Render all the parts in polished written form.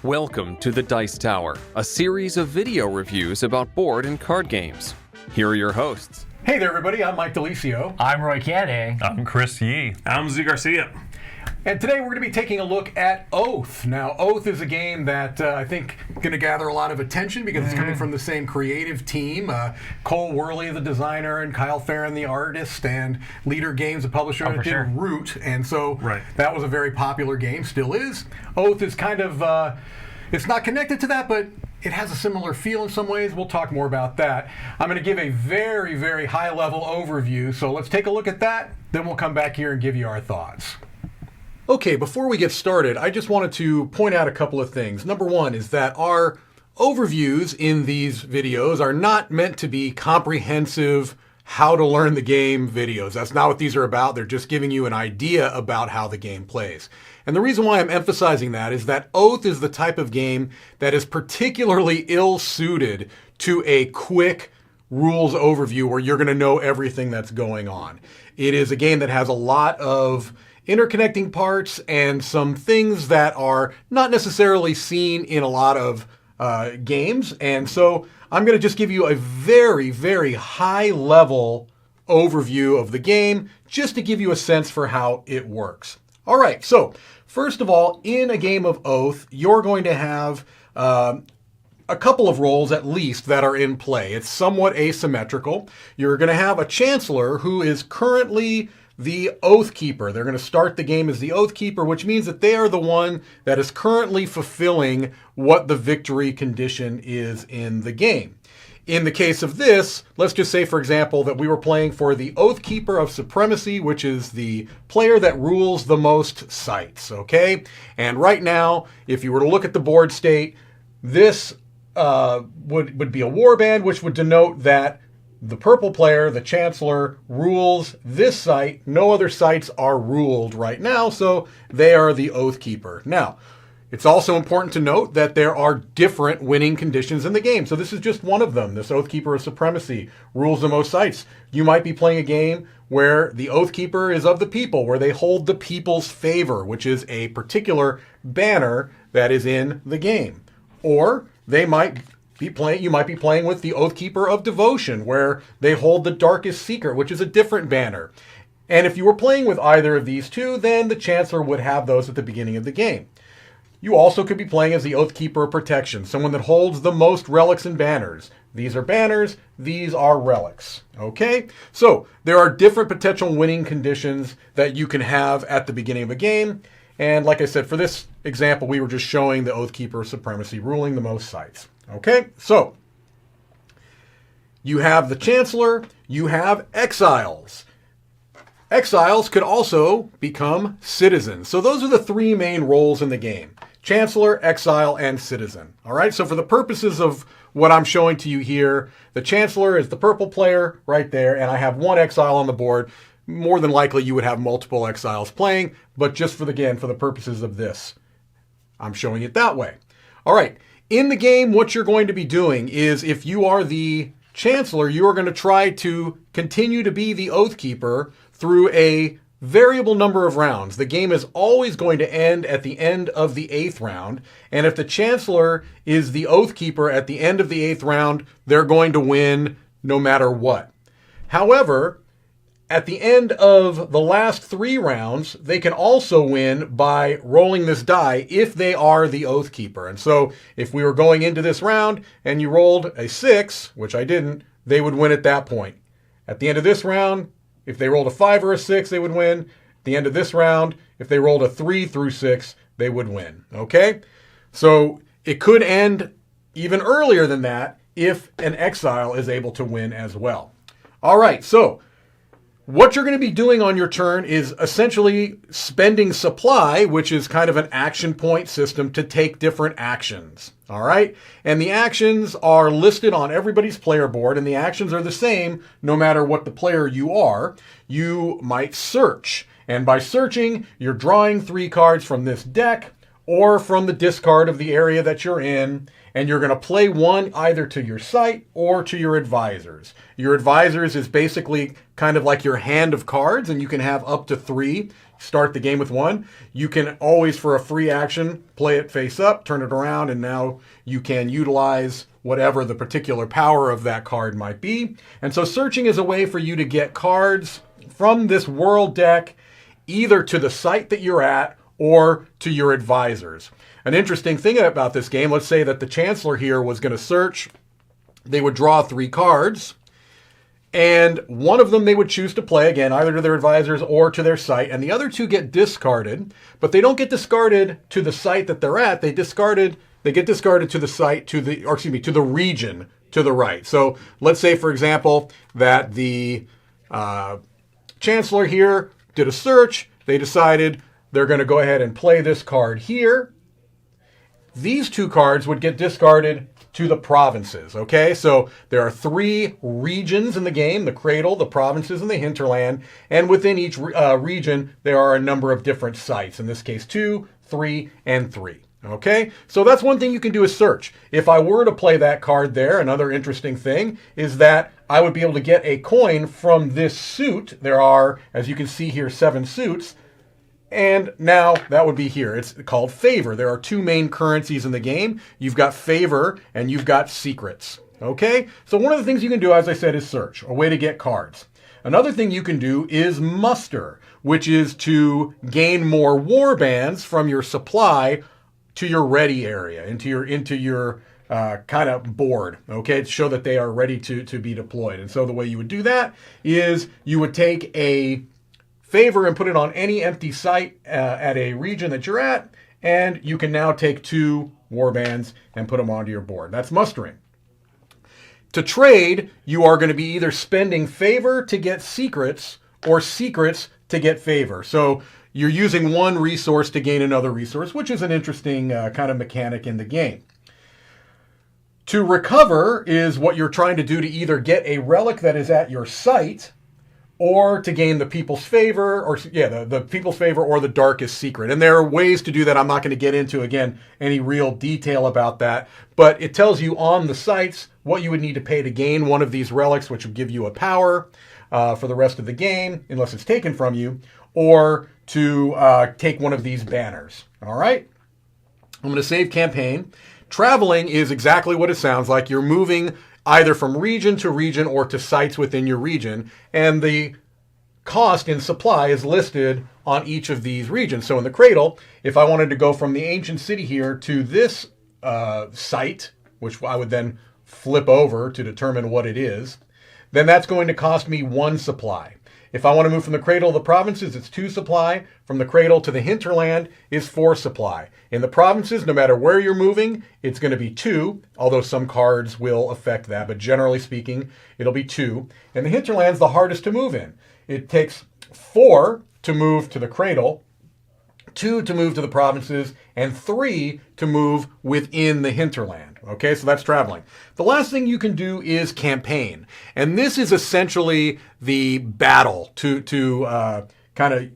Welcome to the Dice Tower, a series of video reviews about board and card games. Here are your hosts. Hey there, everybody. I'm Mike DeLisio. I'm Roy Canny. I'm Chris Yee. I'm Z Garcia. And today we're going to be taking a look at Oath. Now, Oath is a game that I think is going to gather a lot of attention because it's coming from the same creative team. Cole Worley, the designer, and Kyle Farron, the artist, and Leader Games, the publisher, and it did Root. And so that was a very popular game, still is. Oath is kind of, it's not connected to that, but it has a similar feel in some ways. We'll talk more about that. I'm going to give a very, very high-level overview. So let's take a look at that. Then we'll come back here and give you our thoughts. Okay, before we get started, I just wanted to point out a couple of things. Number one is that our overviews in these videos are not meant to be comprehensive how to learn the game videos. That's not what these are about. They're just giving you an idea about how the game plays. And the reason why I'm emphasizing that is that Oath is the type of game that is particularly ill-suited to a quick rules overview where you're going to know everything that's going on. It is a game that has a lot of interconnecting parts and some things that are not necessarily seen in a lot of games. And so I'm going to just give you a very, very high level overview of the game just to give you a sense for how it works. All right, so first of all, in a game of Oath, you're going to have a couple of roles at least that are in play. It's somewhat asymmetrical. You're going to have a Chancellor who is currently the Oath Keeper. They're going to start the game as the Oath Keeper, which means that they are the one that is currently fulfilling what the victory condition is in the game. In the case of this, let's just say, for example, that we were playing for the Oath Keeper of Supremacy, which is the player that rules the most sites, okay? And right now, if you were to look at the board state, this would be a warband, which would denote that the purple player, the Chancellor, rules this site. No other sites are ruled right now, so they are the Oath Keeper. Now, it's also important to note that there are different winning conditions in the game. So this is just one of them. This Oath Keeper of Supremacy rules the most sites. You might be playing a game where the Oath Keeper is of the people, where they hold the people's favor, which is a particular banner that is in the game. Or you might be playing with the Oath Keeper of Devotion, where they hold the Darkest Secret, which is a different banner. And if you were playing with either of these two, then the Chancellor would have those at the beginning of the game. You also could be playing as the Oath Keeper of Protection, someone that holds the most relics and banners. These are banners, these are relics. Okay? So there are different potential winning conditions that you can have at the beginning of a game. And like I said, for this example, we were just showing the Oath Keeper of Supremacy ruling the most sites. Okay, so you have the Chancellor, you have Exiles. Exiles could also become citizens. So those are the three main roles in the game: Chancellor, Exile, and Citizen. All right, so for the purposes of what I'm showing to you here, the Chancellor is the purple player right there, and I have one Exile on the board. More than likely you would have multiple Exiles playing, but just for the purposes of this, I'm showing it that way. All right. In the game, what you're going to be doing is, if you are the Chancellor, you are going to try to continue to be the Oath Keeper through a variable number of rounds. The game is always going to end at the end of the 8th round, and if the Chancellor is the Oath Keeper at the end of the 8th round, they're going to win no matter what. However, at the end of the last 3 rounds, they can also win by rolling this die if they are the Oath Keeper. And so if we were going into this round and you rolled a 6, which I didn't, they would win at that point. At the end of this round, if they rolled a 5 or a 6, they would win. At the end of this round, if they rolled a 3 through 6, they would win. Okay? So it could end even earlier than that if an Exile is able to win as well. All right, so what you're going to be doing on your turn is essentially spending supply, which is kind of an action point system to take different actions. All right? And the actions are listed on everybody's player board, and the actions are the same no matter what the player you are. You might search, and by searching, you're drawing 3 cards from this deck, or from the discard of the area that you're in, and you're going to play one either to your site or to your advisors. Your advisors is basically kind of like your hand of cards, and you can have up to 3. Start the game with 1. You can always, for a free action, play it face up, turn it around, and now you can utilize whatever the particular power of that card might be. And so searching is a way for you to get cards from this world deck either to the site that you're at or to your advisors. An interesting thing about this game, let's say that the Chancellor here was going to search. They would draw 3 cards, and one of them they would choose to play, again, either to their advisors or to their site, and the other 2 get discarded, but they don't get discarded to the site that they're at. They get discarded to the site, to the region to the right. So let's say, for example, that the Chancellor here did a search. They decided they're going to go ahead and play this card here. These 2 cards would get discarded to the provinces, okay? So there are 3 regions in the game: the Cradle, the provinces, and the Hinterland. And within each region, there are a number of different sites. In this case, 2, 3, and 3. Okay, so that's one thing you can do is search. If I were to play that card there, another interesting thing is that I would be able to get a coin from this suit. There are, as you can see here, 7 suits. And now that would be here. It's called favor. There are 2 main currencies in the game. You've got favor and you've got secrets. Okay, so one of the things you can do, as I said, is search, a way to get cards. Another thing you can do is muster, which is to gain more war bands from your supply to your ready area, into your kind of board, okay, to show that they are ready to be deployed. And so the way you would do that is you would take a favor and put it on any empty site at a region that you're at, and you can now take 2 war bands and put them onto your board. That's mustering. To trade, you are going to be either spending favor to get secrets or secrets to get favor. So you're using one resource to gain another resource, which is an interesting kind of mechanic in the game. To recover is what you're trying to do to either get a relic that is at your site or to gain the people's favor, or the people's favor or the darkest secret. And there are ways to do that. I'm not going to get into, again, any real detail about that, but it tells you on the sites what you would need to pay to gain one of these relics, which would give you a power for the rest of the game, unless it's taken from you, or to take one of these banners. All right? I'm going to save campaign. Traveling is exactly what it sounds like. You're moving either from region to region or to sites within your region, and the cost in supply is listed on each of these regions. So in the Cradle, if I wanted to go from the ancient city here to this site, which I would then flip over to determine what it is, then that's going to cost me 1 supply. If I want to move from the Cradle to the provinces, it's 2 supply. From the Cradle to the Hinterland is 4 supply. In the provinces, no matter where you're moving, it's going to be 2, although some cards will affect that, but generally speaking, it'll be 2. And the Hinterland's the hardest to move in. It takes 4 to move to the Cradle, 2 to move to the provinces, and 3 to move within the Hinterland. Okay, so that's traveling. The last thing you can do is campaign. And this is essentially the battle to kind of,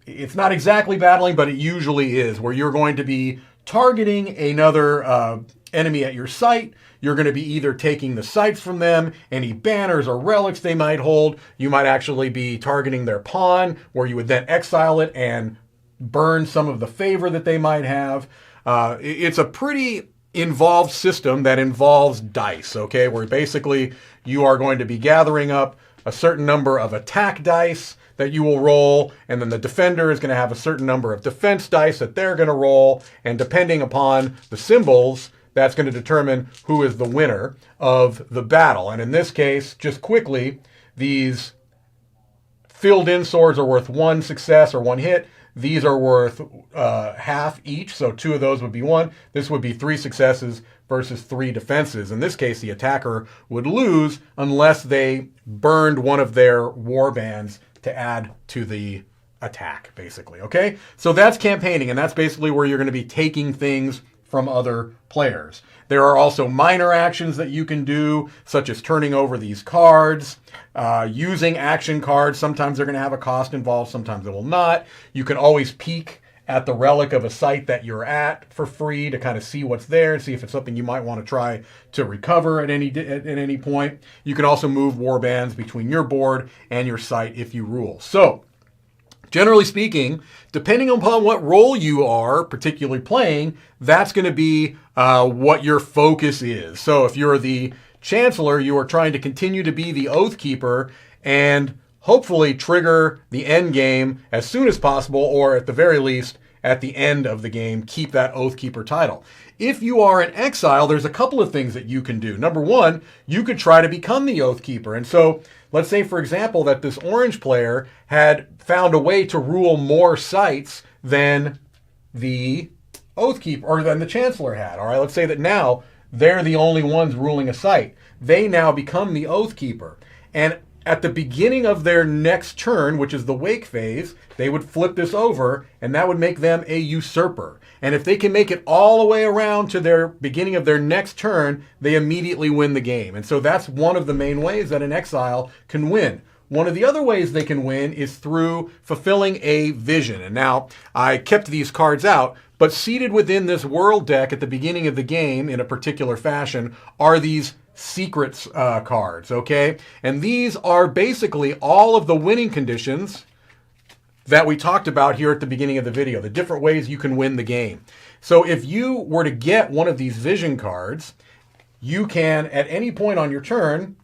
it's not exactly battling, but it usually is, where you're going to be targeting another enemy at your site. You're going to be either taking the sites from them, any banners or relics they might hold. You might actually be targeting their pawn, where you would then exile it and burn some of the favor that they might have. It's a pretty involved system that involves dice, okay, where basically you are going to be gathering up a certain number of attack dice that you will roll, and then the defender is going to have a certain number of defense dice that they're going to roll, and depending upon the symbols, that's going to determine who is the winner of the battle. And in this case, just quickly, these filled in swords are worth 1 success or 1 hit. These are worth half each, so 2 of those would be 1. This would be 3 successes versus 3 defenses. In this case, the attacker would lose unless they burned one of their war bands to add to the attack, basically, okay? So that's campaigning, and that's basically where you're going to be taking things from other players. There are also minor actions that you can do, such as turning over these cards, using action cards. Sometimes they're going to have a cost involved, sometimes they will not. You can always peek at the relic of a site that you're at for free to kind of see what's there and see if it's something you might want to try to recover at any point. You can also move warbands between your board and your site if you rule. So, generally speaking, depending upon what role you are particularly playing, that's going to be what your focus is. So if you're the Chancellor, you are trying to continue to be the Oathkeeper and hopefully trigger the end game as soon as possible, or at the very least, at the end of the game, keep that Oathkeeper title. If you are an Exile, there's a couple of things that you can do. Number one, you could try to become the Oathkeeper. And so let's say, for example, that this orange player had found a way to rule more sites than the Oathkeeper, or than the Chancellor had. All right, let's say that now they're the only ones ruling a site. They now become the Oathkeeper. And at the beginning of their next turn, which is the wake phase, they would flip this over, and that would make them a usurper. And if they can make it all the way around to their beginning of their next turn, they immediately win the game. And so that's one of the main ways that an Exile can win. One of the other ways they can win is through fulfilling a vision. And now, I kept these cards out, but seated within this world deck at the beginning of the game in a particular fashion are these secrets cards, okay? And these are basically all of the winning conditions that we talked about here at the beginning of the video, the different ways you can win the game. So if you were to get one of these vision cards, you can, at any point on your turn,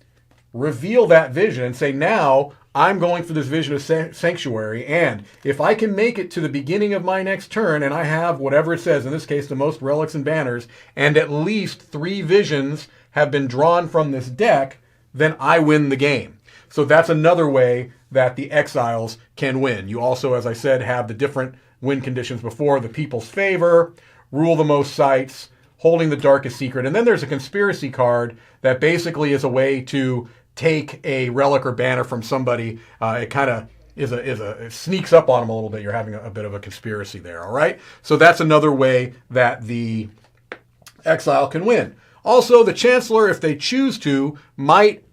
reveal that vision and say, now I'm going for this vision of sanctuary, and if I can make it to the beginning of my next turn and I have whatever it says, in this case the most relics and banners, and at least 3 visions have been drawn from this deck, then I win the game. So that's another way that the Exiles can win. You also, as I said, have the different win conditions before: the people's favor, rule the most sites, holding the darkest secret, and then there's a conspiracy card that basically is a way to take a relic or banner from somebody. It kind of it sneaks up on them a little bit. You're having a bit of a conspiracy there, all right? So that's another way that the Exile can win. Also, the Chancellor, if they choose to, might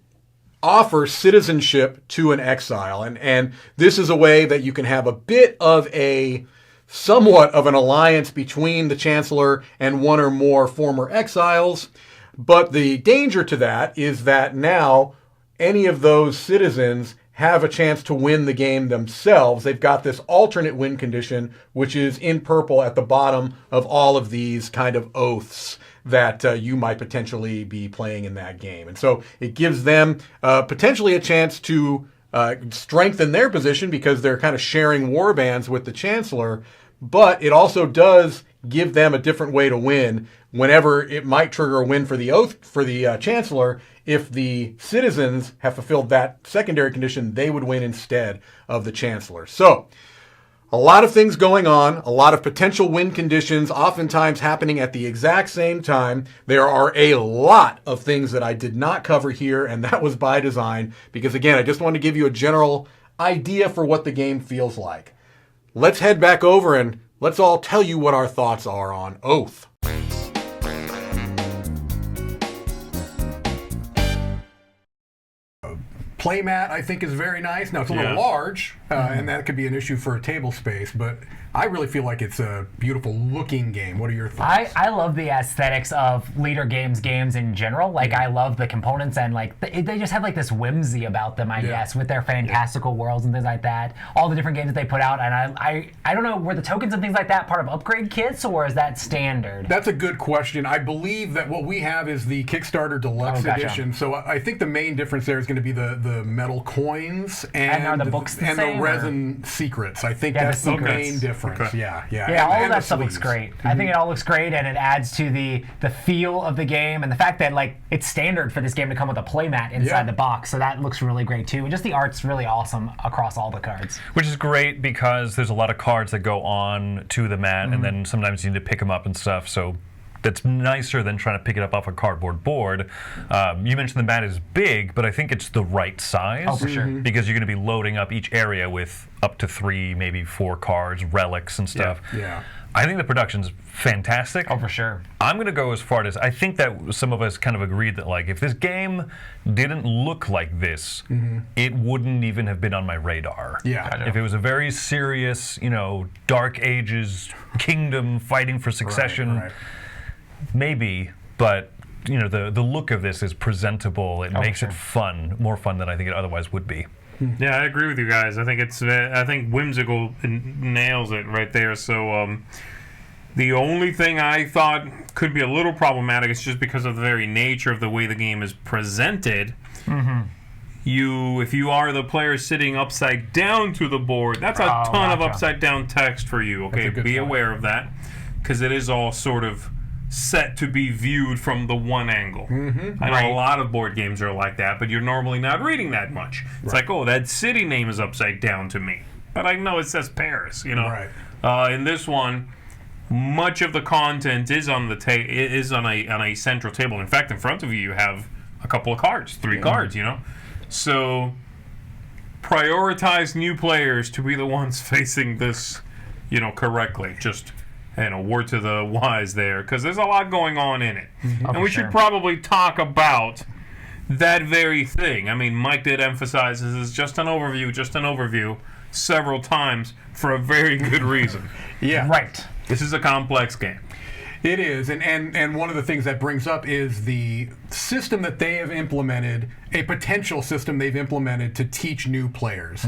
offer citizenship to an Exile. And this is a way that you can have a bit of a somewhat of an alliance between the Chancellor and one or more former Exiles. But the danger to that is that now any of those citizens have a chance to win the game themselves. They've got this alternate win condition, which is in purple at the bottom of all of these kind of oaths that you might potentially be playing in that game. And so it gives them potentially a chance to strengthen their position because they're kind of sharing warbands with the Chancellor, but it also does give them a different way to win whenever it might trigger a win for the Chancellor. If the citizens have fulfilled that secondary condition, they would win instead of the Chancellor. So, a lot of things going on, a lot of potential win conditions, oftentimes happening at the exact same time. There are a lot of things that I did not cover here, and that was by design, because again, I just wanted to give you a general idea for what the game feels like. Let's head back over and let's all tell you what our thoughts are on Oath. Playmat, I think, is very nice. Now, it's a little large, and that could be an issue for a table space, but I really feel like it's a beautiful looking game. What are your thoughts? I love the aesthetics of leader games in general. Like, I love the components, and like they just have like this whimsy about them, I guess, with their fantastical worlds and things like that. All the different games that they put out, and I don't know, were the tokens and things like that part of upgrade kits, or is that standard? That's a good question. I believe that what we have is the Kickstarter Deluxe Edition, so I think the main difference there is going to be the metal coins and are the books the same, the resin secrets. I think that's the main difference. Okay. Yeah, all of that stuff looks great. I think it all looks great, and it adds to the feel of the game, and the fact that like it's standard for this game to come with a playmat inside the box, so that looks really great too. And just the art's really awesome across all the cards. Which is great because there's a lot of cards that go on to the mat, and then sometimes you need to pick them up and stuff. So that's nicer than trying to pick it up off a cardboard board. You mentioned the mat is big, but I think it's the right size. Oh, for sure. Because you're going to be loading up each area with up to 3, maybe 4 cards, relics and stuff. Yeah. I think the production's fantastic. Oh, for sure. I'm going to go as far as I think that some of us kind of agreed that, like, if this game didn't look like this, it wouldn't even have been on my radar. Yeah. If it was a very serious, Dark Ages kingdom fighting for succession, Right. maybe, but the look of this is presentable. It makes it fun, more fun than I think it otherwise would be. Yeah, I agree with you guys. I think whimsical nails it right there. So the only thing I thought could be a little problematic is just because of the very nature of the way the game is presented. If you are the player sitting upside down to the board, that's a ton of upside down text for you. Okay, be aware of that, because it is all sort of set to be viewed from the one angle. I know a lot of board games are like that, but you're normally not reading that much. It's like, oh, that city name is upside down to me, but I know it says Paris. In this one, much of the content is on on a central table. In fact, in front of you have a couple of cards, 3 cards. So prioritize new players to be the ones facing this, correctly. Just word to the wise there, because there's a lot going on in it. And we should probably talk about that very thing. I mean, Mike did emphasize this is just an overview several times for a very good reason. Yeah. Right. This is a complex game. It is, and one of the things that brings up is the system that they have implemented, a potential system they've implemented to teach new players.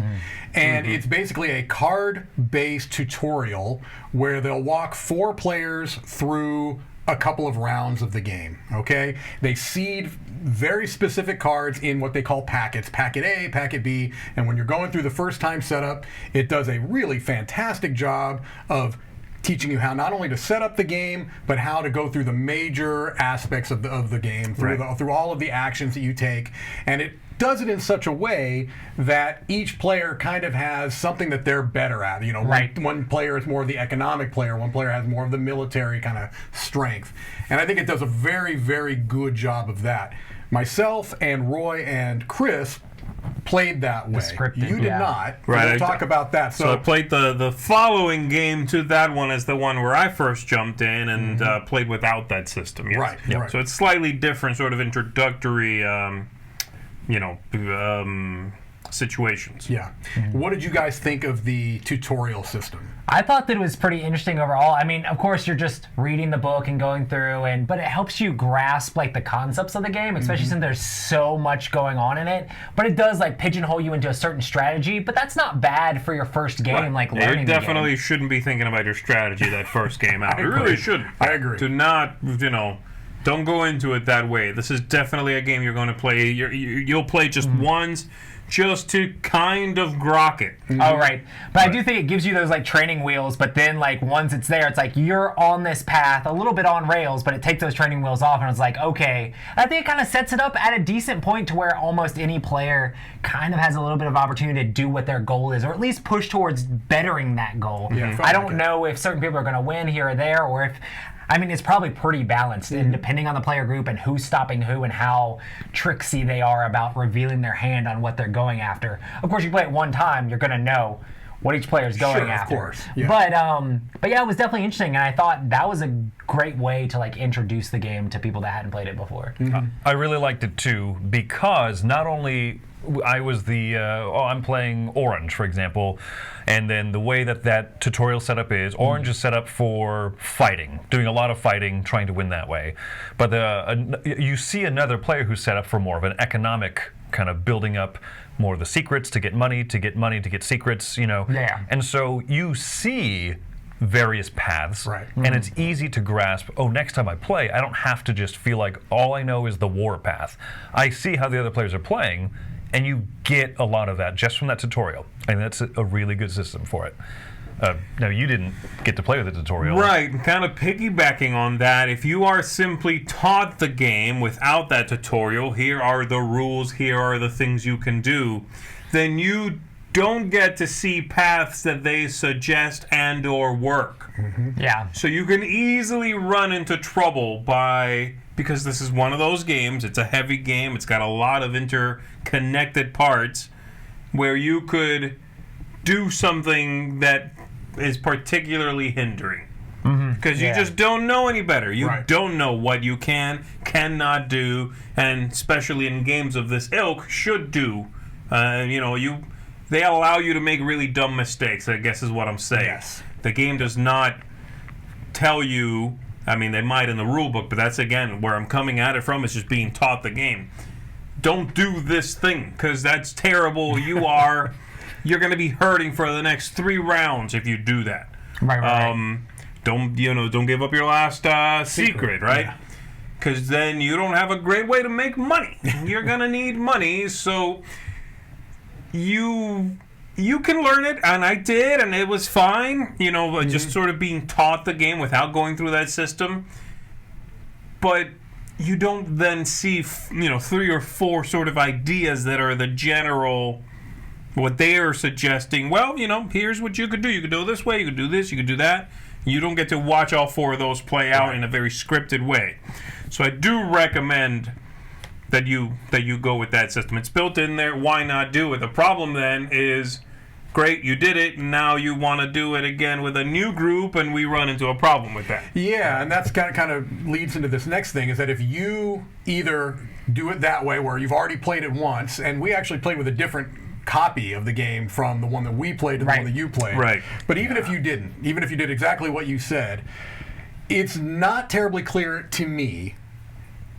And it's basically a card-based tutorial where they'll walk 4 players through a couple of rounds of the game, okay? They seed very specific cards in what they call packets, packet A, packet B, and when you're going through the first time setup, it does a really fantastic job of teaching you how not only to set up the game, but how to go through the major aspects of the game, through all of the actions that you take. And it does it in such a way that each player kind of has something that they're better at. One player is more of the economic player, one player has more of the military kind of strength. And I think it does a very, very good job of that. Myself and Roy and Chris played that way. You did not. Right. We'll talk about that. So I played the following game to that one as the one where I first jumped in and played without that system. Yes. Right. Yep. So it's slightly different sort of introductory, situations. Yeah. What did you guys think of the tutorial system? I thought that it was pretty interesting overall. I mean, of course, you're just reading the book and going through, but it helps you grasp like the concepts of the game, especially since there's so much going on in it. But it does like pigeonhole you into a certain strategy. But that's not bad for your first game, like learning. You definitely shouldn't be thinking about your strategy that first game out. You really shouldn't. I agree. Do not, don't go into it that way. This is definitely a game you're going to play. You'll play just once, just to kind of grok it. Oh, right. But I do think it gives you those like training wheels, but then like once it's there, it's like you're on this path, a little bit on rails, but it takes those training wheels off and it's like, okay. I think it kind of sets it up at a decent point to where almost any player kind of has a little bit of opportunity to do what their goal is, or at least push towards bettering that goal. Yeah, I don't know if certain people are going to win here or there, or if it's probably pretty balanced, and depending on the player group and who's stopping who and how tricksy they are about revealing their hand on what they're going after. Of course, you play it one time, you're going to know what each player is going after. Of course. Yeah. But yeah, it was definitely interesting, and I thought that was a great way to like introduce the game to people that hadn't played it before. I really liked it too, because not only I was I'm playing Orange, for example, and then the way that tutorial setup is, Orange is set up for fighting, doing a lot of fighting, trying to win that way. But you see another player who's set up for more of an economic kind of building up more of the secrets to get money, to get secrets, Yeah. And so you see various paths, right. And it's easy to grasp, next time I play, I don't have to just feel like all I know is the war path. I see how the other players are playing, and you get a lot of that just from that tutorial. And that's a really good system for it. Now, you didn't get to play with the tutorial. Right, kind of piggybacking on that, if you are simply taught the game without that tutorial, here are the rules, here are the things you can do, then you don't get to see paths that they suggest and or work. Yeah. So you can easily run into trouble because this is one of those games, it's a heavy game, it's got a lot of interconnected parts, where you could do something that is particularly hindering. Because you just don't know any better. You don't know what you cannot do, and especially in games of this ilk, should do. They allow you to make really dumb mistakes, I guess is what I'm saying. Yes. The game does not tell you, I mean, they might in the rule book, but that's, again, where I'm coming at it from, is just being taught the game. Don't do this thing, because that's terrible. You're going to be hurting for the next 3 rounds if you do that. Right. Don't give up your last secret, right? Because then you don't have a great way to make money. You're gonna need money, so you can learn it, and I did, and it was fine. Just sort of being taught the game without going through that system. But you don't then see 3 or 4 sort of ideas that are the general. What they are suggesting. Well, here's what you could do. You could do it this way. You could do this. You could do that. You don't get to watch all 4 of those play out in a very scripted way. So I do recommend that you go with that system. It's built in there. Why not do it? The problem then is, great, you did it, and now you want to do it again with a new group, and we run into a problem with that. Yeah, and that's kind of leads into this next thing, is that if you either do it that way, where you've already played it once, and we actually played with a different copy of the game from the one that we played to the one that you played. Right. But even if you didn't, even if you did exactly what you said, it's not terribly clear to me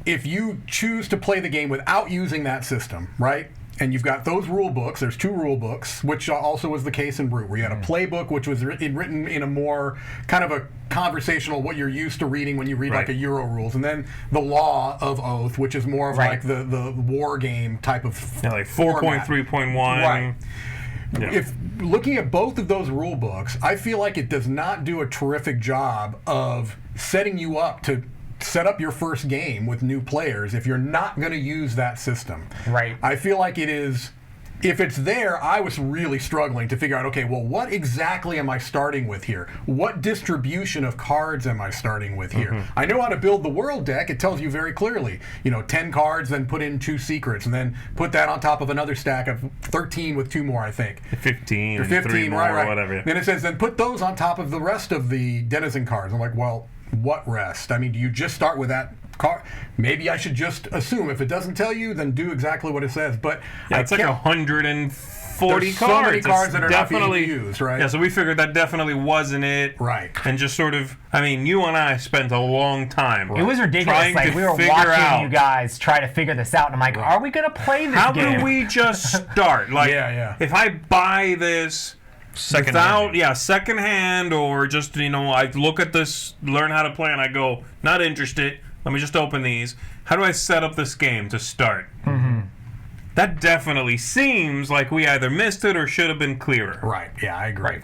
if you choose to play the game without using that system, right? And you've got those rule books. There's 2 rule books, which also was the case in Brute, where you had a playbook, which was written in a more kind of a conversational, what you're used to reading when you read like a Euro rules, and then the law of Oath, which is more of like the war game type of like 4.3.1. Right. Yeah. If looking at both of those rule books, I feel like it does not do a terrific job of setting you up to set up your first game with new players if you're not going to use that system. Right. I feel like it is, if it's there, I was really struggling to figure out, okay, well, what exactly am I starting with here? What distribution of cards am I starting with here? I know how to build the world deck. It tells you very clearly, 10 cards, then put in 2 secrets, and then put that on top of another stack of 13 with 2 more, I think. 15, or 15, 3 more, right. Or whatever. Then it says, then put those on top of the rest of the denizen cards. I'm like, well, what rest? I mean, do you just start with that card? Maybe I should just assume if it doesn't tell you, then do exactly what it says. But it's like 140 there's cards. So many cards that are definitely not being used, right? Yeah, so we figured that definitely wasn't it. Right. And just sort of, I mean, you and I spent a long time. It was ridiculous. Trying like to we were figure watching out, you guys try to figure this out, and I'm like, are we gonna play this how game? do we just start? Like, if I buy this secondhand, or just I look at this, learn how to play, and I go, not interested. Let me just open these. How do I set up this game to start? That definitely seems like we either missed it or should have been clearer. Right. Yeah, I agree.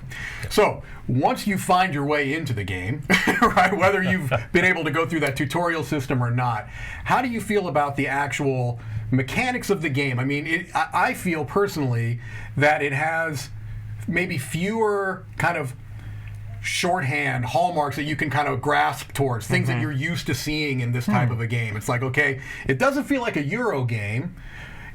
So once you find your way into the game, right, whether you've been able to go through that tutorial system or not, how do you feel about the actual mechanics of the game? I mean, I feel personally that it has maybe fewer kind of shorthand hallmarks that you can kind of grasp towards, things that you're used to seeing in this type of a game. It's like, okay, it doesn't feel like a Euro game.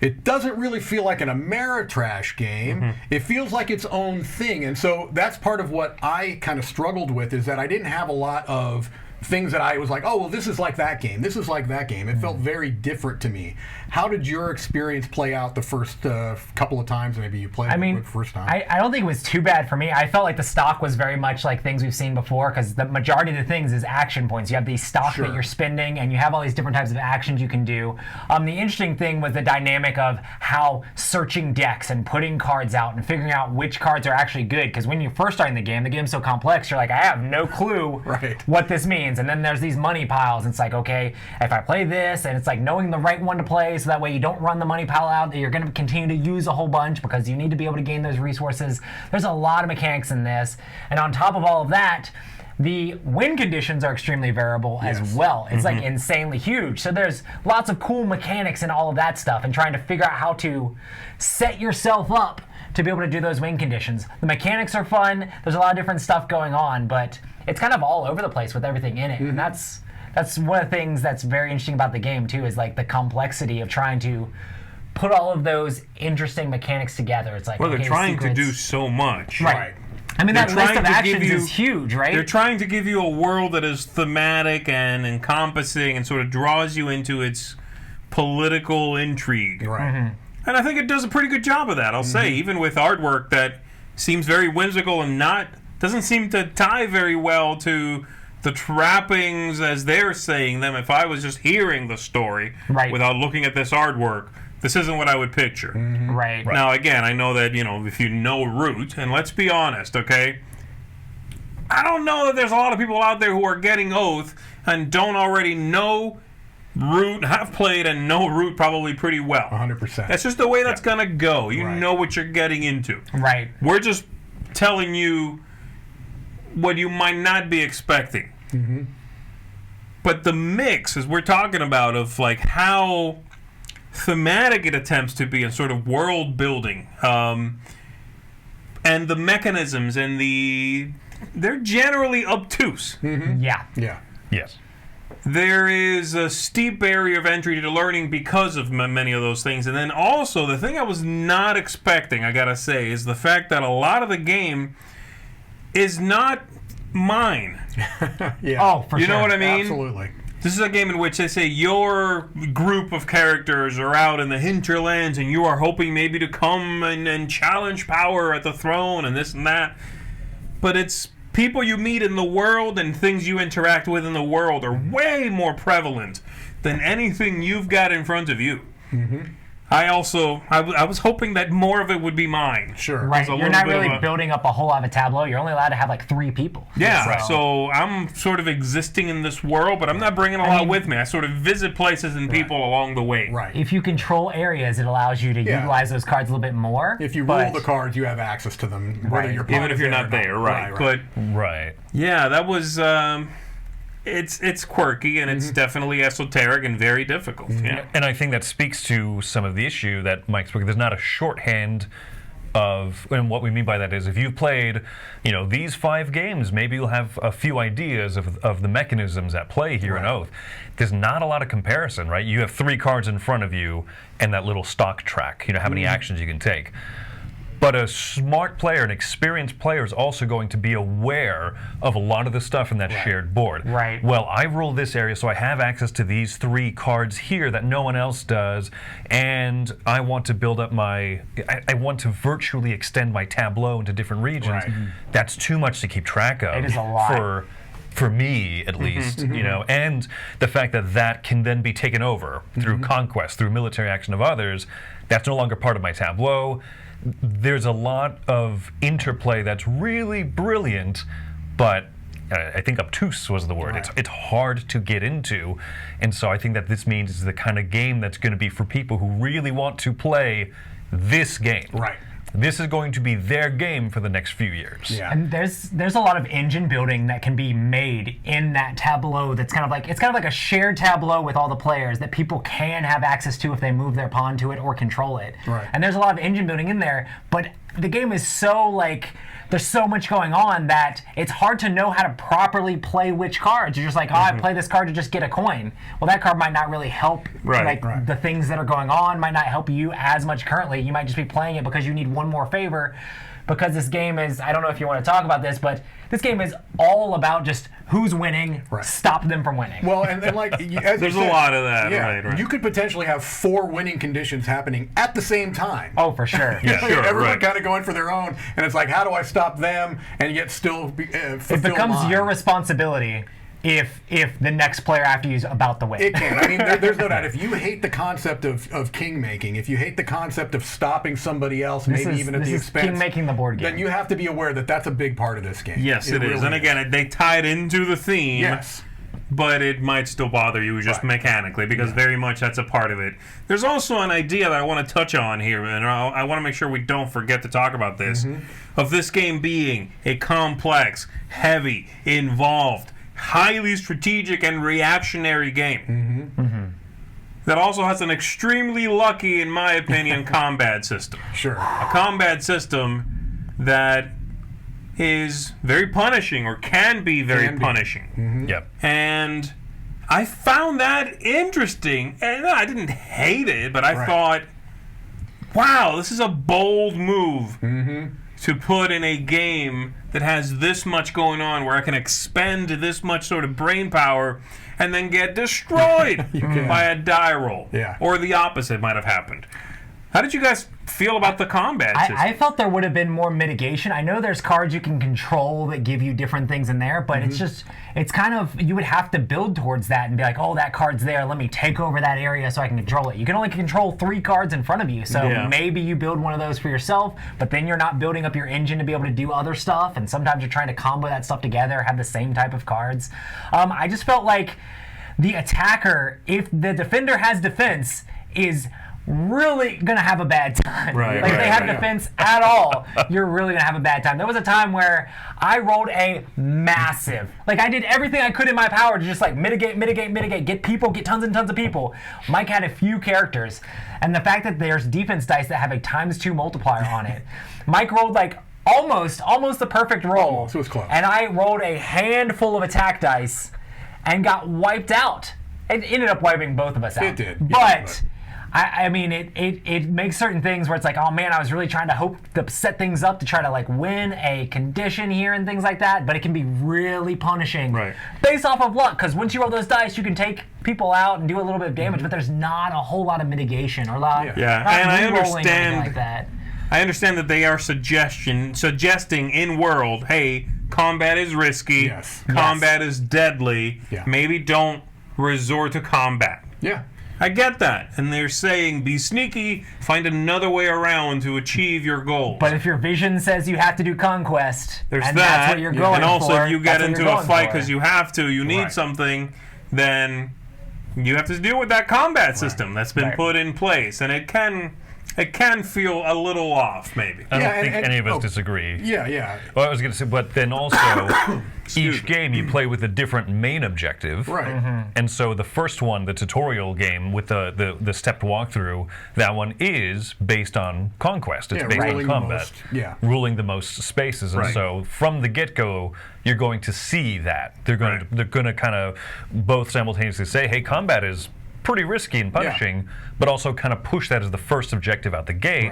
It doesn't really feel like an Ameritrash game. It feels like its own thing. And so that's part of what I kind of struggled with, is that I didn't have a lot of things that I was like, oh, well, this is like that game. This is like that game. It felt very different to me. How did your experience play out the first couple of times maybe you played it the first time? I don't think it was too bad for me. I felt like the stock was very much like things we've seen before, because the majority of the things is action points. You have these stock that you're spending, and you have all these different types of actions you can do. The interesting thing was the dynamic of how searching decks and putting cards out and figuring out which cards are actually good, because when you're first starting the game's so complex, you're like, I have no clue what this means. And then there's these money piles, and it's like, okay, if I play this, and it's like knowing the right one to play, so that way you don't run the money pile out, you're going to continue to use a whole bunch because you need to be able to gain those resources. There's a lot of mechanics in this, and on top of all of that, the win conditions are extremely variable as well. It's like insanely huge. So there's lots of cool mechanics and all of that stuff, and trying to figure out how to set yourself up to be able to do those win conditions. The mechanics are fun. There's a lot of different stuff going on, but it's kind of all over the place with everything in it. And that's one of the things that's very interesting about the game too, is like the complexity of trying to put all of those interesting mechanics together. It's like, Well, they're okay, trying to secrets. do so much. Right. I mean, They're that list trying of to give actions you- is huge, right? They're trying to give you a world that is thematic and encompassing and sort of draws you into its political intrigue. Right. And I think it does a pretty good job of that, I'll say, even with artwork that seems very whimsical and doesn't seem to tie very well to the trappings as they're saying them. If I was just hearing the story Right. without looking at this artwork, this isn't what I would picture. Right. Now, again, I know that, if you know Root, and let's be honest, okay? I don't know that there's a lot of people out there who are getting Oath and don't already know Root, have played and know Root probably pretty well. 100%. That's just the way that's going to go. You Right. know what you're getting into. Right. We're just telling you what you might not be expecting. But the mix, as we're talking about, of like how thematic it attempts to be and sort of world building, and the mechanisms and they're generally obtuse. Yeah. Yeah. Yes. There is a steep barrier of entry to learning because of many of those things. And then also, the thing I was not expecting, I gotta say, is the fact that a lot of the game is not mine. Yeah. Oh, for You sure. know what I mean? Absolutely. This is a game in which they say your group of characters are out in the hinterlands and you are hoping maybe to come and challenge power at the throne and this and that. But it's people you meet in the world and things you interact with in the world are way more prevalent than anything you've got in front of you. I was hoping that more of it would be mine. Sure. Right. It's a You're little not bit of really a- building up a whole lot of a tableau. You're only allowed to have like 3 people. Yeah, so I'm sort of existing in this world, but I'm not bringing a lot mean- with me. I sort of visit places and people along the way. Right. If you control areas, it allows you to Yeah. utilize those cards a little bit more. If you but- roll the cards, you have access to them, whether Right. you're Even if you're not there, right. But Right. yeah, that was it's quirky and it's definitely esoteric and very difficult. Yeah. And I think that speaks to some of the issue that Mike spoke. There's not a shorthand of, and what we mean by that is, if you've played, these 5 games, maybe you'll have a few ideas of the mechanisms at play here in Oath. There's not a lot of comparison, right? You have 3 cards in front of you and that little stock track, how many actions you can take. But a smart player, an experienced player, is also going to be aware of a lot of the stuff in that shared board. Right. Well, I rule this area, so I have access to these 3 cards here that no one else does, and I want to build up I want to virtually extend my tableau into different regions. Right. That's too much to keep track of. It is a lot. For me, at least, and the fact that can then be taken over through conquest, through military action of others, that's no longer part of my tableau. There's a lot of interplay that's really brilliant, but I think obtuse was the word. Right. It's hard to get into, and so I think that this means it's the kind of game that's going to be for people who really want to play this game. Right. This is going to be their game for the next few years. Yeah. And there's a lot of engine building that can be made in that tableau. That's kind of like a shared tableau with all the players that people can have access to if they move their pawn to it or control it. Right. And there's a lot of engine building in there, but the game is so there's so much going on that it's hard to know how to properly play which cards. You're just like, I play this card to just get a coin. Well, that card might not really help. Right. The things that are going on might not help you as much currently. You might just be playing it because you need one more favor. Because this game is, I don't know if you want to talk about this, but this game is all about just who's winning, stop them from winning. Well, and like as There's you said, a lot of that, yeah, right. You could potentially have 4 winning conditions happening at the same time. Oh, for sure. Yeah, sure, Everyone right. kind of going for their own, and it's like, how do I stop them and yet still It fulfill becomes mine? your responsibility if the next player after you is about to win. It can. I mean, there's no doubt. If you hate the concept of king making, if you hate the concept of stopping somebody else, maybe even at the expense, king making the board game. then you have to be aware that that's a big part of this game. Yes, it is. really And again, they tie it into the theme. Yes. But it might still bother you just mechanically because very much that's a part of it. There's also an idea that I want to touch on here, and I want to make sure we don't forget to talk about this, of this game being a complex, heavy, involved, highly strategic and reactionary game. that also has an extremely lucky, in my opinion, combat system. Sure. A combat system that is very punishing, or can be very punishing. Yep. And I found that interesting. And I didn't hate it, but I thought, wow, this is a bold move to put in a game that has this much going on, where I can expend this much sort of brain power and then get destroyed by a die roll. Yeah. Or the opposite might have happened. How did you guys feel about the combat system? I felt there would have been more mitigation. I know there's cards you can control that give you different things in there, but it's kind of, you would have to build towards that and be like, oh, that card's there, let me take over that area so I can control it. You can only control 3 cards in front of you, so maybe you build one of those for yourself, but then you're not building up your engine to be able to do other stuff, and sometimes you're trying to combo that stuff together, have the same type of cards. I just felt like the attacker, if the defender has defense, is really gonna have a bad time. If they have defense at all, you're really gonna have a bad time. There was a time where I rolled a massive, like I did everything I could in my power to just like mitigate, get people, get tons and tons of people. Mike had a few characters, and the fact that there's defense dice that have a ×2 multiplier on it, Mike rolled like almost the perfect roll. So it was close. And I rolled a handful of attack dice and got wiped out. It ended up wiping both of us out. It did. But I mean, it makes certain things where it's like, oh man, I was really trying to hope to set things up to try to like win a condition here and things like that, but it can be really punishing based off of luck, because once you roll those dice, you can take people out and do a little bit of damage, but there's not a whole lot of mitigation or a lot and I understand like that. I understand that they are suggesting in world, hey, combat is risky, combat is deadly, maybe don't resort to combat. I get that, and they're saying be sneaky, find another way around to achieve your goals. But if your vision says you have to do conquest, there's and that, that's what you're going and also for, if you get into a fight because you you have to, you need something, then you have to deal with that combat system that's been put in place, and it can feel a little off, maybe. I don't think any of us disagree. Yeah. Well, I was going to say, but then also, each game you play with a different main objective. And so the first one, the tutorial game with the stepped walkthrough, that one is based on conquest. It's based on combat. Ruling the most spaces. And so from the get-go, you're going to see that. They're going to kind of both simultaneously say, hey, combat is pretty risky and punishing, but also kind of push that as the first objective out the gate.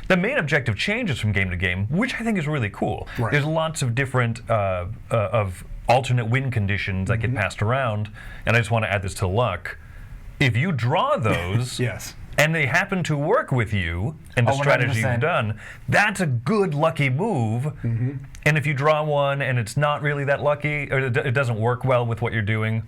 The main objective changes from game to game, which I think is really cool. There's lots of different of alternate win conditions that get passed around, and I just want to add this to luck. If you draw those, and they happen to work with you and the strategy you've done, that's a good lucky move. And if you draw one and it's not really that lucky, or it doesn't work well with what you're doing,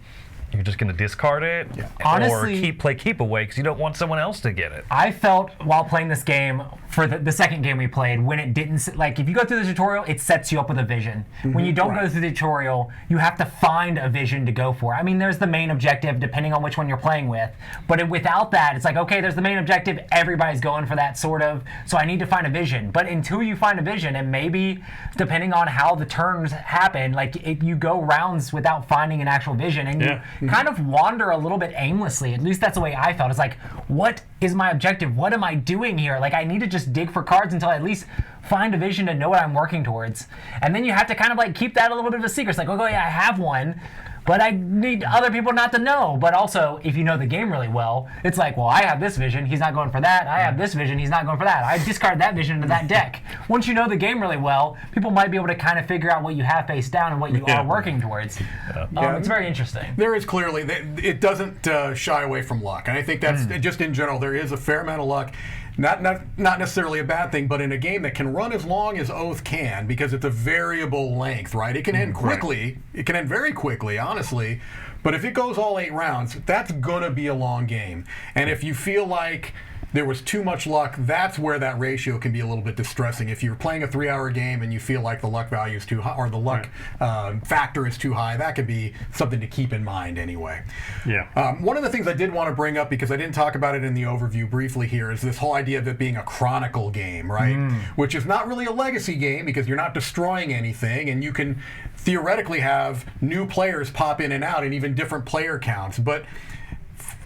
you're just going to discard it, Honestly, or play keep away because you don't want someone else to get it. I felt while playing this game, for the second game we played, when it didn't, like if you go through the tutorial, it sets you up with a vision. When you don't go through the tutorial, you have to find a vision to go for. I mean, there's the main objective depending on which one you're playing with, but without that, it's like, okay, there's the main objective, everybody's going for that sort of, so I need to find a vision. But until you find a vision, and maybe depending on how the turns happen, like you go rounds without finding an actual vision, and you kind of wander a little bit aimlessly. At least that's the way I felt. It's like, what is my objective? What am I doing here? Like, I need to just dig for cards until I at least find a vision to know what I'm working towards. And then you have to kind of like keep that a little bit of a secret. It's like, oh yeah, I have one, but I need other people not to know. But also, if you know the game really well, it's like, well, I have this vision, he's not going for that. I have this vision, he's not going for that. I discard that vision into that deck. Once you know the game really well, people might be able to kind of figure out what you have face down and what you are working towards. It's very interesting. There is clearly, it doesn't shy away from luck. And I think that's, just in general, there is a fair amount of luck. Not necessarily a bad thing, but in a game that can run as long as Oath can, because it's a variable length, right? It can end quickly. It can end very quickly, honestly. But if it goes all 8 rounds, that's going to be a long game. And if you feel like there was too much luck, that's where that ratio can be a little bit distressing. If you're playing a 3-hour game and you feel like the luck value is too high, or the luck factor is too high, that could be something to keep in mind anyway. One of the things I did want to bring up, because I didn't talk about it in the overview briefly here, is this whole idea of it being a Chronicle game, right? Which is not really a legacy game, because you're not destroying anything, and you can theoretically have new players pop in and out, and even different player counts. But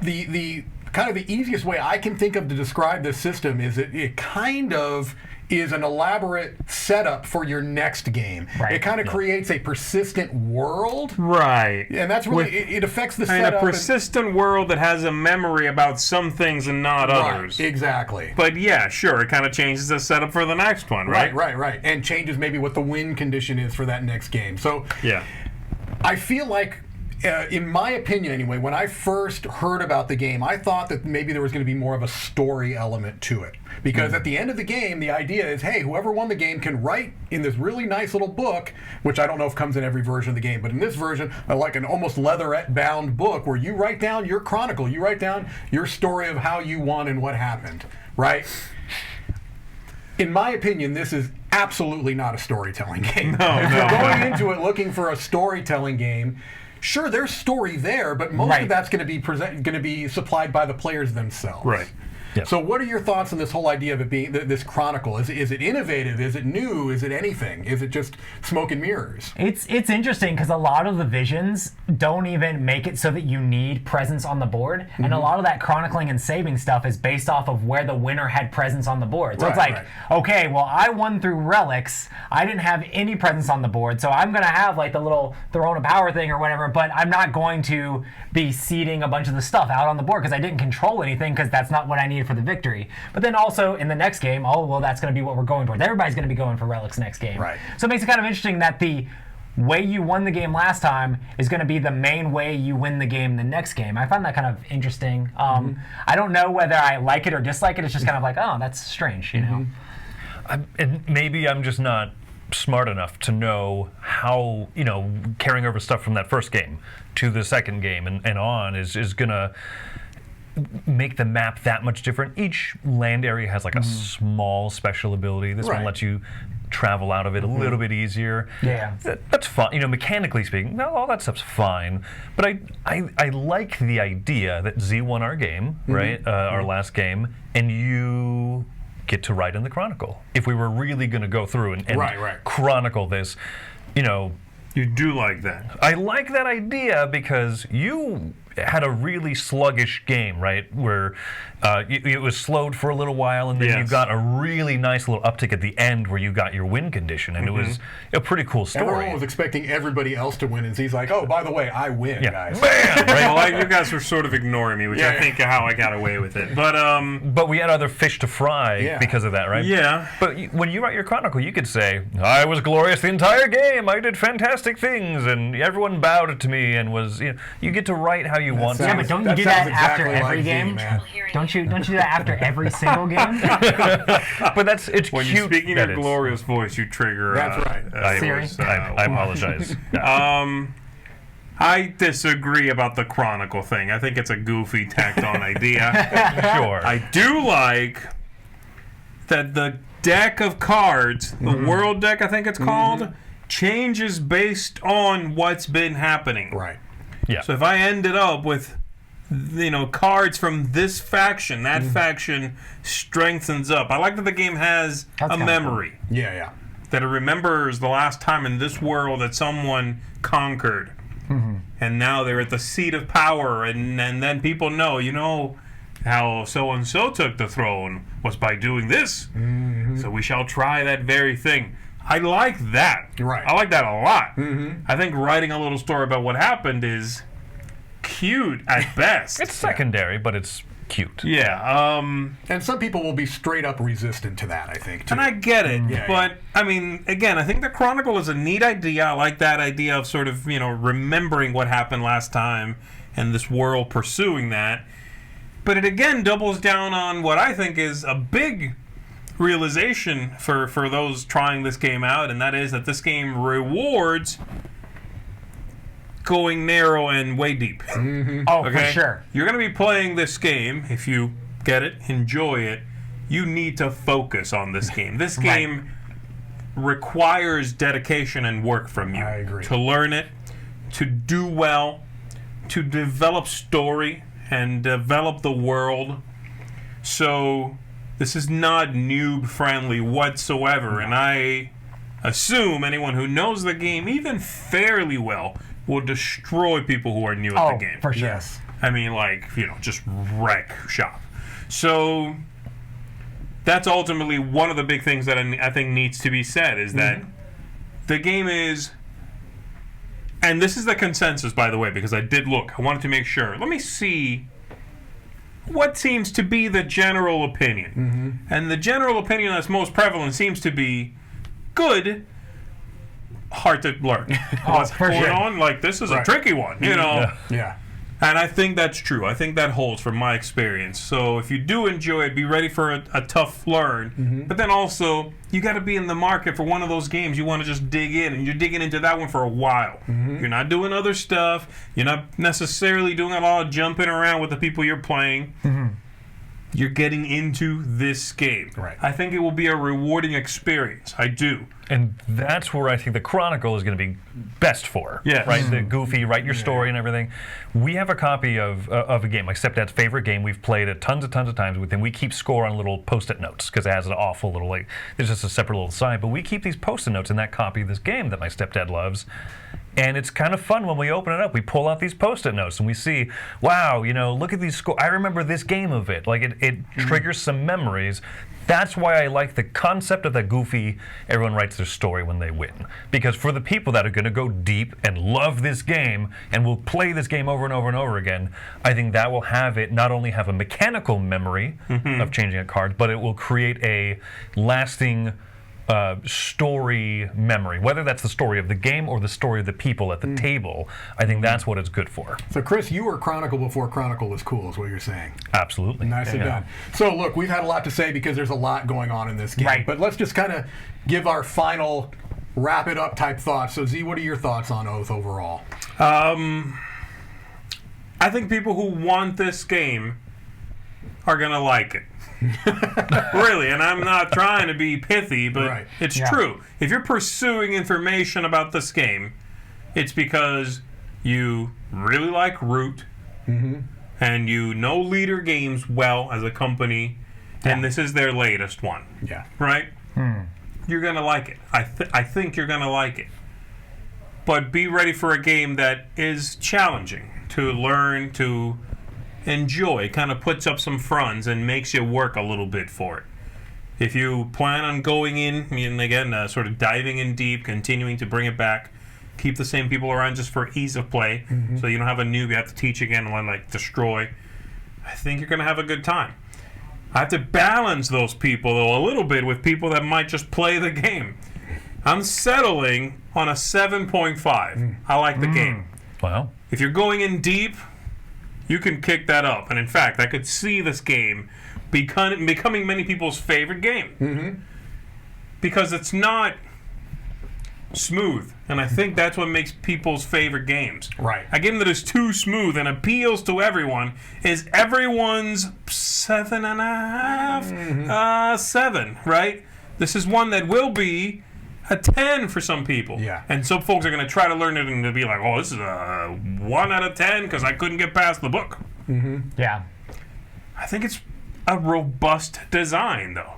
the kind of the easiest way I can think of to describe this system is it kind of is an elaborate setup for your next game. Right. It kind of creates a persistent world. Right. And that's really, it affects the And setup. a persistent world that has a memory about some things and not others. Exactly. But yeah, sure, it kind of changes the setup for the next one, right? Right. And changes maybe what the win condition is for that next game. So Yeah. I feel like, in my opinion anyway, when I first heard about the game, I thought that maybe there was going to be more of a story element to it. Because at the end of the game, the idea is, hey, whoever won the game can write in this really nice little book, which I don't know if comes in every version of the game, but in this version, like an almost leatherette-bound book where you write down your chronicle, you write down your story of how you won and what happened, right? In my opinion, this is absolutely not a storytelling game. If you're going into it looking for a storytelling game, sure, there's story there, but most of that's going to be supplied by the players themselves. Right. Yep. So, what are your thoughts on this whole idea of it being this chronicle? Is it innovative? Is it new? Is it anything? Is it just smoke and mirrors? It's interesting because a lot of the visions don't even make it so that you need presence on the board, and a lot of that chronicling and saving stuff is based off of where the winner had presence on the board. So it's like, okay, well, I won through relics. I didn't have any presence on the board, so I'm gonna have like the little throne of power thing or whatever, but I'm not going to be seeding a bunch of the stuff out on the board because I didn't control anything because that's not what I needed for the victory. But then also in the next game, oh, well, that's going to be what we're going towards. Everybody's going to be going for relics next game. Right. So it makes it kind of interesting that the way you won the game last time is going to be the main way you win the game the next game. I find that kind of interesting. I don't know whether I like it or dislike it. It's just kind of like, oh, that's strange, you know? And maybe I'm just not smart enough to know how, carrying over stuff from that first game to the second game and on is going to make the map that much different. Each land area has like a small special ability. This one lets you travel out of it a little bit easier. Yeah. That's fine. Mechanically speaking, all that stuff's fine. But I like the idea that Z won our game, right? Our last game, and you get to write in the Chronicle. If we were really going to go through and chronicle this, You do like that. I like that idea because you had a really sluggish game, right? Where it was slowed for a little while, and then you got a really nice little uptick at the end where you got your win condition, and it was a pretty cool story. Everyone was expecting everybody else to win, and he's like, oh, by the way, I win, guys. Bam! Right? Well, you guys were sort of ignoring me, which I think is how I got away with it. But we had other fish to fry because of that, right? Yeah. But when you write your chronicle, you could say, I was glorious the entire game. I did fantastic things, and everyone bowed to me, and was, you get to write how you want to. Yeah, but don't you do that after every game? Don't you do that after every single game? But it's when cute. you speak in your glorious voice, you trigger. That's right. Siri? I apologize. I disagree about the Chronicle thing. I think it's a goofy, tacked-on idea. Sure. I do like that the deck of cards, the World Deck, I think it's called, changes based on what's been happening. Right. Yeah. So if I ended up with, cards from this faction, that faction strengthens up. I like that the game has a memory. Cool. Yeah. That it remembers the last time in this world that someone conquered. And now they're at the seat of power, and then people know, how so-and-so took the throne was by doing this. So we shall try that very thing. I like that. Right. I like that a lot. I think writing a little story about what happened is cute at best. It's secondary, but it's cute. Yeah. And some people will be straight up resistant to that, I think, too. And I get it. Yeah, but, I mean, again, I think the Chronicle is a neat idea. I like that idea of sort of, remembering what happened last time and this world pursuing that. But it, again, doubles down on what I think is a big realization for those trying this game out, and that is that this game rewards going narrow and way deep. Oh, for sure. You're going to be playing this game. If you get it, enjoy it, you need to focus on this game. This game requires dedication and work from you. I agree. To learn it, to do well, to develop story and develop the world. So this is not noob friendly whatsoever, and I assume anyone who knows the game even fairly well will destroy people who are new at the game. For sure. Yes. I mean, like, just wreck shop. So that's ultimately one of the big things that I think needs to be said is that the game is, and this is the consensus, by the way, because I did look. I wanted to make sure. Let me see what seems to be the general opinion. And the general opinion that's most prevalent seems to be good, hard to learn. What's going on? Like, this is a tricky one, Yeah. And I think that's true. I think that holds from my experience. So if you do enjoy it, be ready for a tough learn. But then also, you got to be in the market for one of those games you want to just dig in, and you're digging into that one for a while. You're not doing other stuff. You're not necessarily doing a lot of jumping around with the people you're playing. You're getting into this game. Right. I think it will be a rewarding experience. I do. And that's where I think the Chronicle is going to be best for. Yes. Right? The goofy, write your story and everything. We have a copy of a game, my stepdad's favorite game. We've played it tons of times with him. We keep score on little Post-it notes because it has an awful little, like, there's just a separate little side. But we keep these Post-it notes in that copy of this game that my stepdad loves. And it's kind of fun when we open it up. We pull out these Post-it notes and we see, wow, look at these scores. I remember this game of it. Like, it triggers some memories. That's why I like the concept of that goofy, everyone writes their story when they win. Because for the people that are going to go deep and love this game and will play this game over and over and over again, I think that will have it not only have a mechanical memory of changing a card, but it will create a lasting story memory, whether that's the story of the game or the story of the people at the table. I think that's what it's good for. So, Chris, you were Chronicle before Chronicle was cool, is what you're saying. Absolutely. Nicely done. So, look, we've had a lot to say because there's a lot going on in this game. Right. But let's just kind of give our final wrap-it-up type thoughts. So, Z, what are your thoughts on Oath overall? I think people who want this game are going to like it. Really, and I'm not trying to be pithy, but it's true. If you're pursuing information about this game, it's because you really like Root, and you know Leader Games well as a company, and this is their latest one. Yeah. Right? You're going to like it. I think you're going to like it. But be ready for a game that is challenging to learn, to enjoy, kind of puts up some fronts and makes you work a little bit for it. If you plan on going in, and again, sort of diving in deep, continuing to bring it back, keep the same people around just for ease of play, so you don't have a noob you have to teach again and like destroy, I think you're going to have a good time. I have to balance those people, though, a little bit with people that might just play the game. I'm settling on a 7.5. I like the game. Wow. If you're going in deep, you can kick that up. And in fact, I could see this game becoming many people's favorite game. Because it's not smooth. And I think that's what makes people's favorite games. Right. A game that is too smooth and appeals to everyone is everyone's 7.5, 7, right? This is one that will be a 10 for some people. Yeah. And some folks are going to try to learn it and they'll be like, oh, this is a 1 out of 10 because I couldn't get past the book. Yeah. I think it's a robust design, though.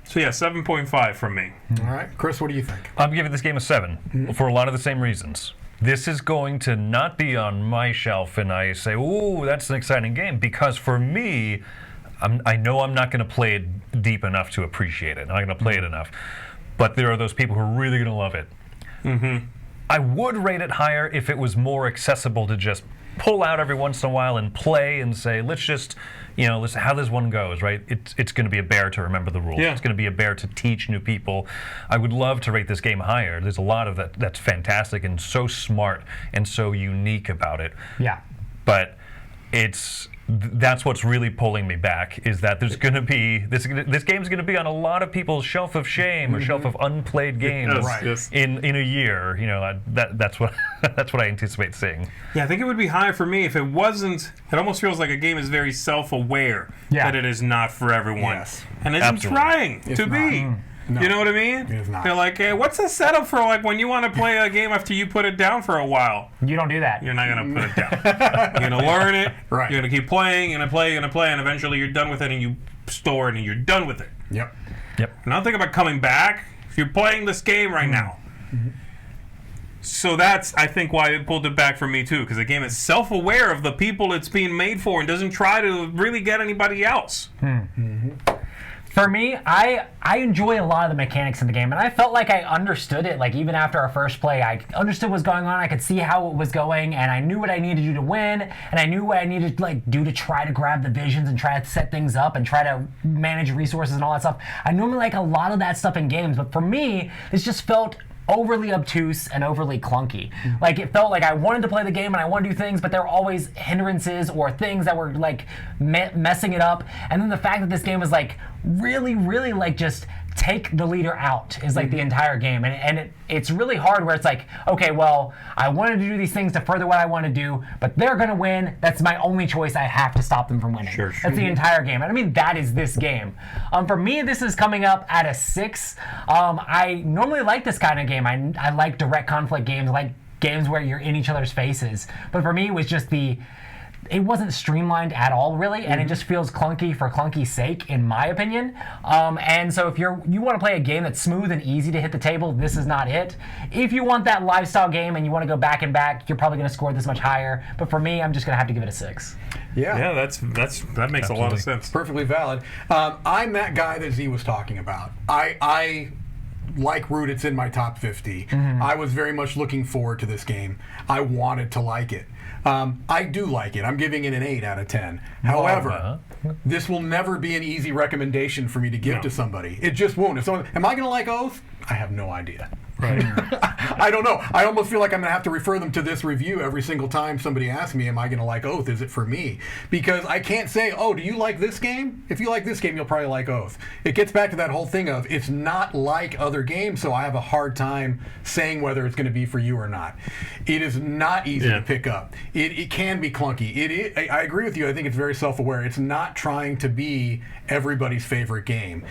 So, yeah, 7.5 from me. All right. Chris, what do you think? I'm giving this game a 7 for a lot of the same reasons. This is going to not be on my shelf and I say, ooh, that's an exciting game, because for me, I know I'm not going to play it deep enough to appreciate it. I'm not going to play it enough. But there are those people who are really going to love it. I would rate it higher if it was more accessible to just pull out every once in a while and play and say, let's just, let's how this one goes, right? It's going to be a bear to remember the rules. Yeah. It's going to be a bear to teach new people. I would love to rate this game higher. There's a lot of that that's fantastic and so smart and so unique about it. Yeah. But that's what's really pulling me back, is that there's going to be this game's going to be on a lot of people's shelf of shame or shelf of unplayed games in a year. That's what that's what I anticipate seeing. Yeah, I think it would be high for me if it wasn't. It almost feels like a game is very self-aware that it is not for everyone, and isn't trying to be. No. You know what I mean? It is not. They're like, hey, what's the setup for like when you want to play a game after you put it down for a while? You don't do that. You're not going to put it down. You're going to learn it. Right. You're going to keep playing, you're going to play, you're going to play, and eventually you're done with it and you store it and you're done with it. Yep. And I'm thinking about coming back. If you're playing this game right now, So that's, I think, why it pulled it back for me too, because the game is self-aware of the people it's being made for and doesn't try to really get anybody else. For me, I enjoy a lot of the mechanics in the game, and I felt like I understood it. Like, even after our first play, I understood what was going on. I could see how it was going, and I knew what I needed to do to win, and I knew what I needed to do to try to grab the visions and try to set things up and try to manage resources and all that stuff. I normally like a lot of that stuff in games, but for me, this just felt overly obtuse and overly clunky. Like, it felt like I wanted to play the game and I wanted to do things, but there were always hindrances or things that were like messing it up. And then the fact that this game was like really, really like just take the leader out is like the entire game, and it's really hard where it's like, okay, well, I wanted to do these things to further what I want to do, but they're gonna win. That's my only choice. I have to stop them from winning. Sure. That's the entire game, and I mean that is this game. For me, this is coming up at a 6. I normally like this kind of game. I like direct conflict games. I like games where you're in each other's faces, but for me, it was just it wasn't streamlined at all, really, and it just feels clunky for clunky's sake, in my opinion. And so if you want to play a game that's smooth and easy to hit the table, this is not it. If you want that lifestyle game and you want to go back and back, you're probably going to score this much higher. But for me, I'm just going to have to give it a 6. Yeah, that makes a lot of sense. Perfectly valid. I'm that guy that Z was talking about. I like Root, it's in my top 50. I was very much looking forward to this game. I wanted to like it. I do like it. I'm giving it an 8 out of 10. However, this will never be an easy recommendation for me to give to somebody. It just won't. If someone, am I going to like Oath? I have no idea. Right. I don't know. I almost feel like I'm going to have to refer them to this review every single time somebody asks me, am I going to like Oath? Is it for me? Because I can't say, oh, do you like this game? If you like this game, you'll probably like Oath. It gets back to that whole thing of it's not like other games, so I have a hard time saying whether it's going to be for you or not. It is not easy to pick up. It can be clunky. I agree with you. I think it's very self-aware. It's not trying to be everybody's favorite game.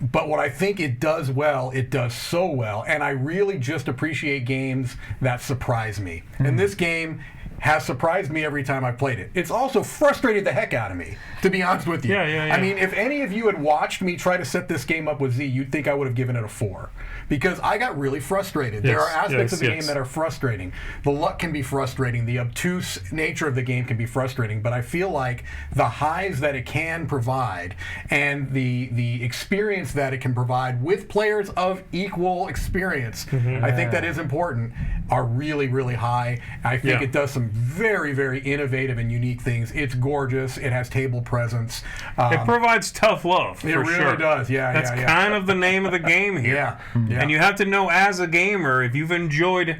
But what I think it does well, it does so well, and I really just appreciate games that surprise me. And this game has surprised me every time I've played it. It's also frustrated the heck out of me, to be honest with you. Yeah. I mean, if any of you had watched me try to set this game up with Z, you'd think I would have given it a 4. Because I got really frustrated. There are aspects of the game that are frustrating. The luck can be frustrating. The obtuse nature of the game can be frustrating. But I feel like the highs that it can provide and the experience that it can provide with players of equal experience, I think that is important, are really, really high. I think it does some very, very innovative and unique things. It's gorgeous. It has table presence. It provides tough love, for it really sure. does, That's kind of the name of the game here. Yeah. And you have to know, as a gamer, if you've enjoyed,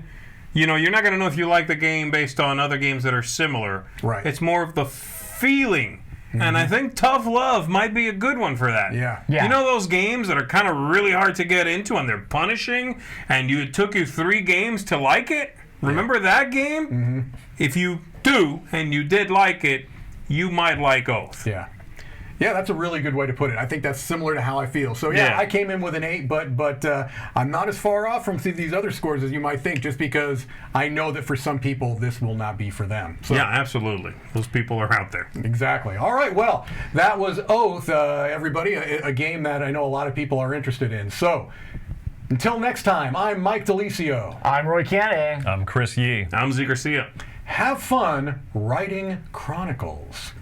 you're not going to know if you like the game based on other games that are similar. Right. It's more of the feeling. And I think Tough Love might be a good one for that. Yeah. You know those games that are kind of really hard to get into and they're punishing, and it took you 3 games to like it? Remember that game? If you do, and you did like it, you might like Oath. Yeah, that's a really good way to put it. I think that's similar to how I feel. So I came in with an 8, but I'm not as far off from these other scores as you might think, just because I know that for some people this will not be for them. So, yeah, absolutely. Those people are out there. Exactly. All right, well, that was Oath, everybody, a game that I know a lot of people are interested in. So, until next time, I'm Mike DeLisio. I'm Roy Canning. I'm Chris Yee. I'm Z Garcia. Have fun writing Chronicles.